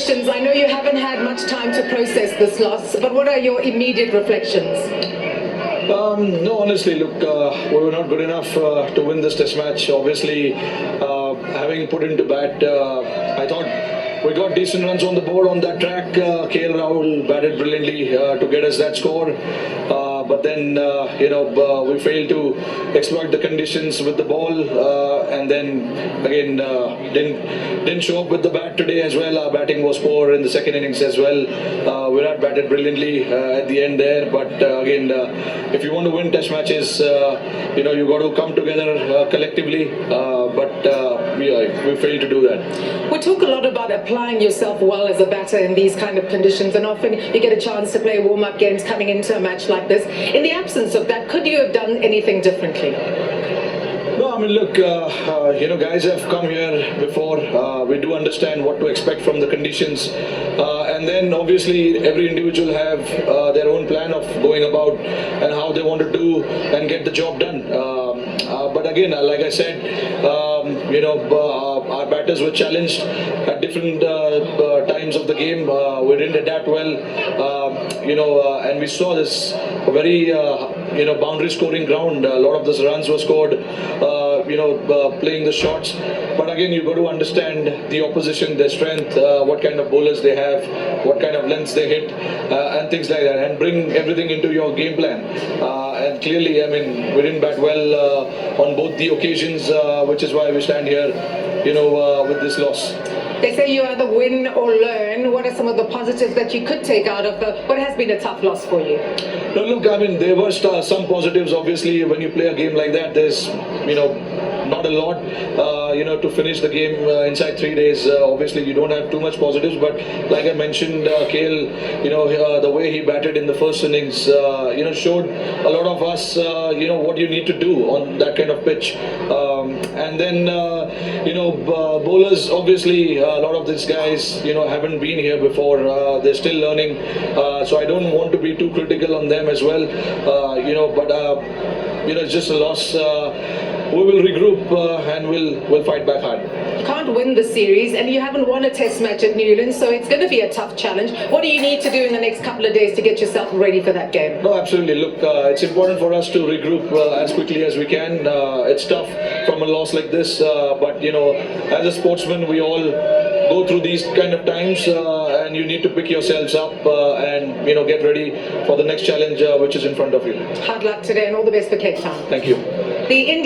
questions. I know you haven't had much time to process this loss, but what are your immediate reflections? No, honestly, look, we were not good enough to win this test match. Obviously, having put into bat, I thought we got decent runs on the board on that track. KL Rahul batted brilliantly to get us that score. But then, we failed to exploit the conditions with the ball, and then again didn't show up with the bat today as well. Our batting was poor in the second innings as well. Virat batted brilliantly at the end there, but again, if you want to win test matches, you got to come together collectively. But we failed to do that. We talk a lot about applying yourself well as a batter in these kind of conditions, and often you get a chance to play warm-up games coming into a match like this. In the absence of that, could you have done anything differently? No, I mean, look, guys have come here before. We do understand what to expect from the conditions. And then obviously every individual have their own plan of going about and how they want to do and get the job done. But again, like I said, our batters were challenged at different times of the game. We didn't adapt well, and we saw this very, boundary scoring ground. A lot of those runs were scored, playing the shots. But again, you've got to understand the opposition, their strength, what kind of bowlers they have, what kind of lengths they hit, and things like that, and bring everything into your game plan. And clearly, I mean, we didn't bat well on both the occasions, which is why we stand here, with this loss. They say you either win or learn. What are some of the positives that you could take out of what has been a tough loss for you? No, look, I mean, there were some positives. Obviously, when you play a game like that, there's, not a lot, to finish the game inside 3 days. Obviously, you don't have too much positives, but like I mentioned, KL, the way he batted in the first innings, showed a lot of us, what you need to do on that kind of pitch. And then, bowlers, obviously, a lot of these guys, haven't been here before. They're still learning. So I don't want to be too critical on them as well. It's just a loss. We will regroup and we'll fight back hard. You can't win the series, and you haven't won a test match at Newlands, so it's going to be a tough challenge. What do you need to do in the next couple of days to get yourself ready for that game? No, absolutely. Look, it's important for us to regroup as quickly as we can. It's tough from a loss like this, but as a sportsman, we all go through these kind of times, and you need to pick yourselves up and get ready for the next challenge which is in front of you. Hard luck today, and all the best for Cape Town. Thank you. The Indian